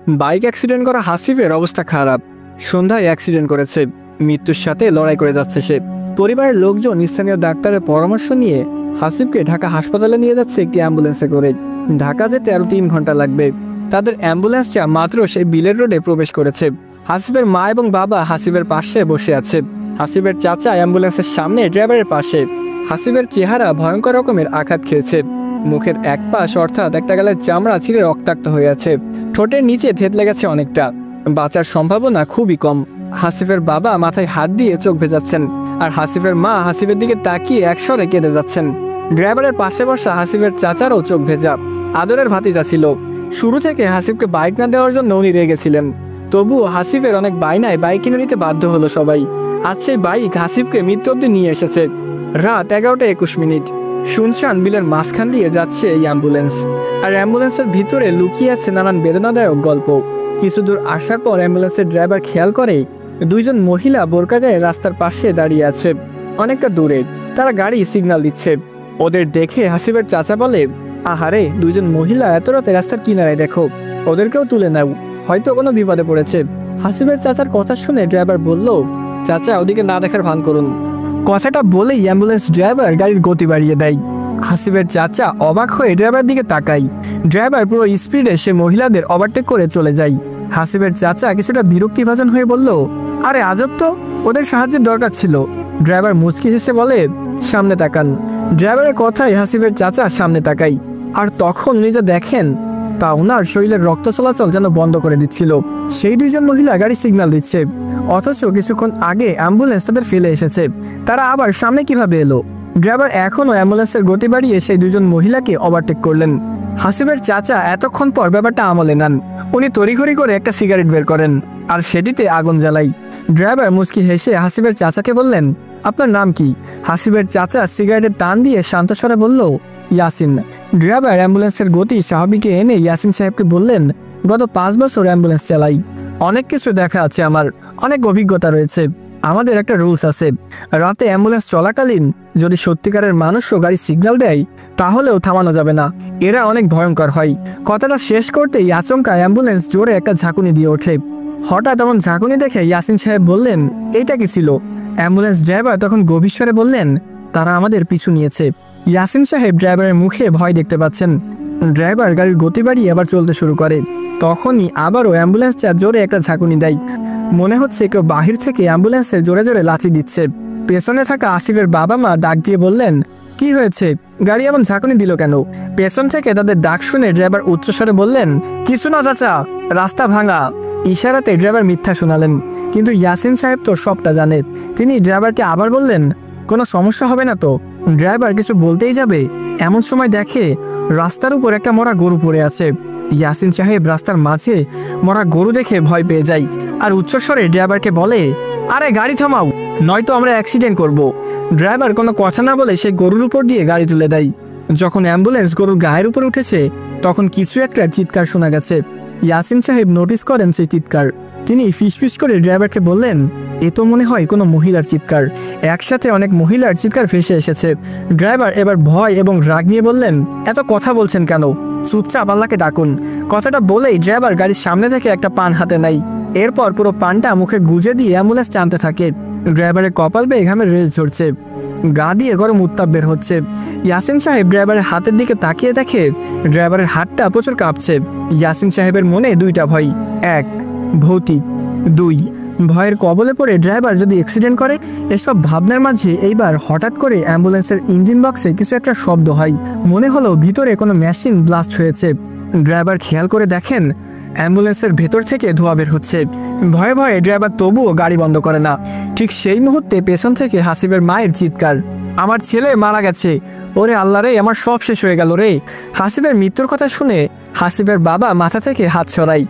Bike accident করা হাসিফের অবস্থা খারাপ। সন্ধ্যায় অ্যাক্সিডেন্ট করেছে, মৃত্যুর সাথে লড়াই করে যাচ্ছে সে। পরিবারের লোকজন স্থানীয় ডাক্তারের পরামর্শ নিয়ে হাসিফকে ঢাকা হাসপাতালে নিয়ে যাচ্ছে একটি অ্যাম্বুলেন্সে করে। ঢাকা যেতে আরও 3 ঘন্টা লাগবে। তাদের অ্যাম্বুলেন্সটা মাত্র সেই বিলের রোডে প্রবেশ করেছে। হাসিফের মা এবং বাবা হাসিফের পাশে বসে আছে। হাসিফের চাচা অ্যাম্বুলেন্সের সামনে ড্রাইভারের পাশে। হাসিফের চেহারা ভয়ঙ্কর রকমের আঘাত খেয়েছে। মুখের এক পাশ অর্থাৎ একটা গালের চামড়া ছিঁড়ে রক্তাক্ত হয়ে আছে। ঠোঁটের নিচে থেতলে গেছে অনেকটা। বাঁচার সম্ভাবনা খুবই কম। হাসিফের বাবা মাথায় হাত দিয়ে চোখ ভেজাচ্ছেন, আর হাসিফের মা হাসিফের দিকে তাকিয়ে একসরে কেঁদে যাচ্ছেন। ড্রাইভারের পাশে বসা হাসিফের চাচারও চোখ ভেজা। আদরের ভাতিজা ছিল। শুরু থেকে হাসিফকে বাইক না দেওয়ার জন্য উনি রেগেছিলেন। তবুও হাসিফের অনেক বায়নায় বাইক কিনে নিতে বাধ্য হলো সবাই। আজ সেই বাইক হাসিফকে মৃত্যু অব্দি নিয়ে এসেছে। রাত 11:21। শুনশান বিলের মাঝখান দিয়ে যাচ্ছে এই অ্যাম্বুলেন্স। আর অ্যাম্বুলেন্সের ভিতরে লুকিয়ে আছে নানান বেদনাদায়ক গল্প। কিছু দূর আসার পর অ্যাম্বুলেন্সের ড্রাইভার খেয়াল করে 2জন মহিলা বোরকা গায়ে রাস্তার পাশে দাঁড়িয়ে আছে, অনেকটা দূরে। তারা গাড়ি সিগন্যাল দিচ্ছে। ওদের দেখে হাসিফের চাচা বলে, আহারে, 2জন মহিলা এত রাতে রাস্তার কিনারায় দেখো, ওদেরকেও তুলে নাও, হয়তো কোনো বিপদে পড়েছে। হাসিফের চাচার কথা শুনে ড্রাইভার বলল, চাচা, ওদিকে না দেখার ভান করুন। কথাটা বলেই অ্যাম্বুলেন্স ড্রাইভার গাড়ির গতি বাড়িয়ে দেয়। হাসিফের চাচা অবাক হয়ে ড্রাইভারের দিকে তাকায়। ড্রাইভার পুরো স্পিডে সে মহিলাদের ওভারটেক করে চলে যায়। হাসিফের চাচা কিছুটা বিরক্তিভাজন হয়ে বলল, আরে আজব তো, ওদের সাহায্যের দরকার ছিল। ড্রাইভার মুচকি হেসে বলে, সামনে তাকান। ড্রাইভারের কথায় হাসিফের চাচা সামনে তাকায়। আর তখন উনি যা দেখেন তা ওনার শরীরের রক্ত চলাচল যেন বন্ধ করে দিচ্ছিল। সেই 2জন মহিলা গাড়ি সিগন্যাল দিচ্ছে, অথচ কিছুক্ষণ আগে অ্যাম্বুলেন্স তাদের ফেলে এসেছে। তারা আবার সামনে কিভাবে এলো? ড্রাইভার এখনও অ্যাম্বুলেন্সের গতি বাড়িয়ে সেই 2জন মহিলাকে ওভারটেক করলেন। হাসিফের চাচা এতক্ষণ পর ব্যাপারটা আমলে নেন। উনি তড়িঘড়ি করে একটা সিগারেট বের করেন আর সেটিতে আগুন জ্বালাই। ড্রাইভার মুচকি হেসে হাসিফের চাচাকে বললেন, আপনার নাম কি? হাসিফের চাচা সিগারেটের টান দিয়ে শান্ত স্বরে বলল, ইয়াসিন। ড্রাইভার অ্যাম্বুলেন্সের গতি স্বাভাবিকে এনে ইয়াসিন সাহেবকে বললেন, গত 5 বছর অ্যাম্বুলেন্স চালাই, অনেক কিছু দেখা আছে, আমার অনেক অভিজ্ঞতা রয়েছে। আমাদের একটা রুলস আছে, রাতে অ্যাম্বুলেন্স চলাকালীন যদি সত্যিকারের মানুষও গাড়ি সিগন্যাল দেয় তাহলেও থামানো যাবে না, এরা অনেক ভয়ঙ্কর হয়। কথাটা শেষ করতেই আচমকা অ্যাম্বুলেন্স জোরে একটা ঝাঁকুনি দিয়ে ওঠে। হঠাৎ এমন ঝাঁকুনি দেখে ইয়াসিন সাহেব বললেন, এইটা কি ছিল? অ্যাম্বুলেন্স ড্রাইভার তখন গভীর স্বরে বললেন, তারা আমাদের পিছু নিয়েছে। ইয়াসিন সাহেব ড্রাইভারের মুখে ভয় দেখতে পাচ্ছেন। ড্রাইভার গাড়ির গতি বাড়িয়ে আবার চলতে শুরু করে। তখনই আবারও অ্যাম্বুলেন্সটা জোরে একটা ঝাঁকুনি দেয়। মনে হচ্ছে কেউ বাহির থেকে অ্যাম্বুলেন্সে জোরে জোরে লাথি দিচ্ছে। পেছনে থাকা আসিফের বাবা মা ডাক দিয়ে বললেন, কি হয়েছে, গাড়ি এমন ঝাঁকুনি দিল কেন? পেছন থেকে তাদের ডাক শুনে ড্রাইভার উচ্চস্বরে বললেন, কিছু না চাচা, রাস্তা ভাঙা। ইশারাতে ড্রাইভার মিথ্যা শোনালেন, কিন্তু ইয়াসিন সাহেব তো সবটা জানে। তিনি ড্রাইভারকে আবার বললেন, কোনো সমস্যা হবে না তো? ড্রাইভার কিছু বলতেই যাবে এমন সময় দেখে রাস্তার উপর একটা মরা গরু পড়ে আছে। ইয়াসিন সাহেব রাস্তার মাঝে মরা গরু দেখে ভয় পেয়ে যায় আর উচ্চস্বরে ড্রাইভারকে বলে, আরে গাড়ি থামাও, নয়তো আমরা অ্যাক্সিডেন্ট করব। ড্রাইভার কোনো কথা না বলে সেই গরুর উপর দিয়ে গাড়ি তুলে দেয়। যখন অ্যাম্বুলেন্স গরুর গায়ের উপর উঠেছে তখন কিছু একটা চিৎকার শোনা গেছে। ইয়াসিন সাহেব নোটিস করেন সেই চিৎকার। তিনি ফিসফিস করে ড্রাইভারকে বললেন, এ তো মনে হয় কোনো মহিলার চিৎকার। একসাথে অনেক মহিলার চিৎকার ভেসে এসেছে। ড্রাইভার এবার ভয় এবং রাগ নিয়ে বললেন, এত কথা বলছেন কেন? চুপচাপ আল্লাহকে ডাকুন। কথাটা বলেই ড্রাইভার গাড়ির সামনে থেকে একটা পান হাতে নেয়। এরপর পুরো পানটা মুখে গুজে দিয়ে অ্যাম্বুলেন্স টানতে থাকে। ড্রাইভারের কপাল বেয়ে ঘামের রেস ঝরছে, গা দিয়ে গরম উত্তাপ বের হচ্ছে। ইয়াসিন সাহেব ড্রাইভারের হাতের দিকে তাকিয়ে দেখে ড্রাইভারের হাতটা প্রচুর কাঁপছে। ইয়াসিন সাহেবের মনে 2টা ভয়, 1 ভৌতিক, 2 ভয়ের কবলে পড়ে ড্রাইভার যদি অ্যাক্সিডেন্ট করে। এসব ভাবনার মাঝে এইবার হঠাৎ করে অ্যাম্বুলেন্সের ইঞ্জিন বক্সে কিছু একটা শব্দ হয়। মনে হলো ভিতরে কোনো মেশিন ব্লাস্ট হয়েছে। ড্রাইভার খেয়াল করে দেখেন অ্যাম্বুলেন্সের ভেতর থেকে ধোঁয়া বের হচ্ছে। ভয়ে ভয়ে ড্রাইভার তবুও গাড়ি বন্ধ করে না। ঠিক সেই মুহূর্তে পেছন থেকে হাসিফের মায়ের চিৎকার, আমার ছেলে মারা গেছে, ওরে আল্লাহ রে, আমার সব শেষ হয়ে গেল রে। হাসিফের মৃত্যুর কথা শুনে হাসিফের বাবা মাথা থেকে হাত সরায়।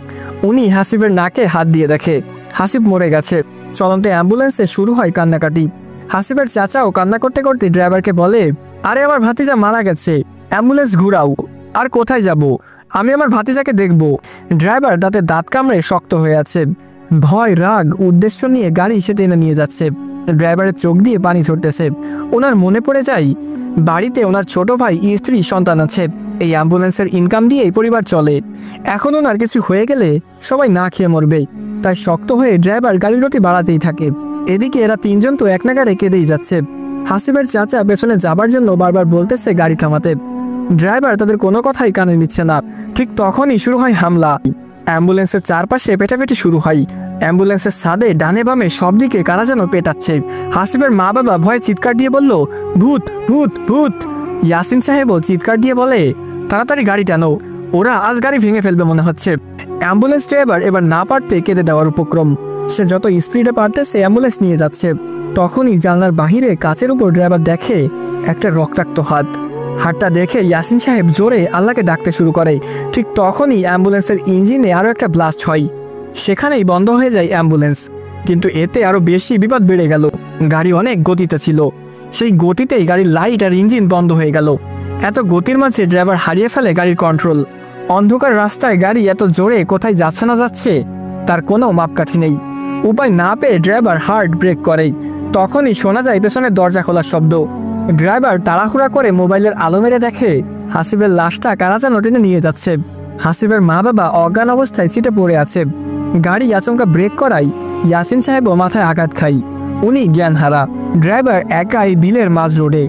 উনি হাসিফের নাকে হাত দিয়ে দেখে হাসিফ মরে গেছে। চলন্ত অ্যাম্বুলেন্সে শুরু হয় কান্নাকাটি। হাসিফের চাচাও কান্না করতে করতে ড্রাইভারকে বলে, আরে আমার ভাতিজা মারা গেছে, অ্যাম্বুলেন্স ঘুরাও। আর কোথায় যাব? আমি আমার ভাতিজাকে দেখব। ড্রাইভার দাঁতে দাঁত কামড়ে শক্ত হয়ে আছে। ভয়, রাগ, উদ্দেশ্য নিয়ে গাড়ি সে টেনে নিয়ে যাচ্ছে। ড্রাইভারের চোখ দিয়ে পানি ঝরতেছে। ওনার মনে পড়ে যায় বাড়িতে ওনার ছোট ভাই, স্ত্রী, সন্তান আছে। এই অ্যাম্বুলেন্সের ইনকাম দিয়েই পরিবার চলে। এখন ওনার কিছু হয়ে গেলে সবাই না খেয়ে মরবে, তাই শক্ত হয়ে ড্রাইভার গাড়ির গতি বাড়াতেই থাকে। এদিকে এরা তিনজন তো এক নাগাড়ে কেঁদেই যাচ্ছে। হাসিবের চাচা পেছনে যাবার জন্য বারবার বলতেছে গাড়ি থামাতে। ড্রাইভার তাদের কোনো কথাই কানে নিচ্ছে না। ঠিক তখনই শুরু হয় হামলা। অ্যাম্বুলেন্সের চারপাশে পেটাপেটি শুরু হয়। অ্যাম্বুলেন্সের ছাদে ডানে বামে সব দিকে কারা যেন পেটাচ্ছে। হাসিবের মা বাবা ভয়ে চিৎকার দিয়ে বলল, ভূত ভূত ভূত। ইয়াসিন সাহেবও চিৎকার দিয়ে বলে, তাড়াতাড়ি গাড়ি টানো, ওরা আজ গাড়ি ভেঙে ফেলবে মনে হচ্ছে। অ্যাম্বুলেন্স ড্রাইভার এবার না পারতে কেঁদে দেওয়ার উপক্রম। সে যত স্পিডে পারতেছে অ্যাম্বুলেন্স নিয়ে যাচ্ছে। তখনই জানলার বাহিরে কাচের উপর ড্রাইভার দেখে একটা রক্তাক্ত হাত। হাতটা দেখে ইয়াসিন সাহেব জোরে আল্লাহকে ডাকতে শুরু করে। ঠিক তখনই অ্যাম্বুলেন্সের ইঞ্জিনে আরও একটা ব্লাস্ট হয়। সেখানেই বন্ধ হয়ে যায় অ্যাম্বুলেন্স। কিন্তু এতে আরও বেশি বিপদ বেড়ে গেল। গাড়ি অনেক গতিতে ছিল, সেই গতিতেই গাড়ির লাইট আর ইঞ্জিন বন্ধ হয়ে গেল। এত গতির মাঝে ড্রাইভার হারিয়ে ফেলে গাড়ির কন্ট্রোল। অন্ধকার রাস্তায় গাড়ি এত জোরে কোথায় যাচ্ছে না যাচ্ছে তার কোনো মাপকাঠি নেই। উপায় না পেয়ে ড্রাইভার হার্ড ব্রেক করে। তখনই শোনা যায় পেছনের দরজা খোলার শব্দ। ড্রাইভার তাড়াহুড়া করে মোবাইলের আলো মেরে দেখে হাসিবের লাশটা কারা যেন টেনে নিয়ে যাচ্ছে। হাসিবের মা বাবা অজ্ঞান অবস্থায় সিটে পড়ে আছে। গাড়ি আচমকা ব্রেক করায় ইয়াসিন সাহেবও মাথায় আঘাত খায়। উনি জ্ঞান হারা। ড্রাইভার একাই বিলের মাঝ রোডে।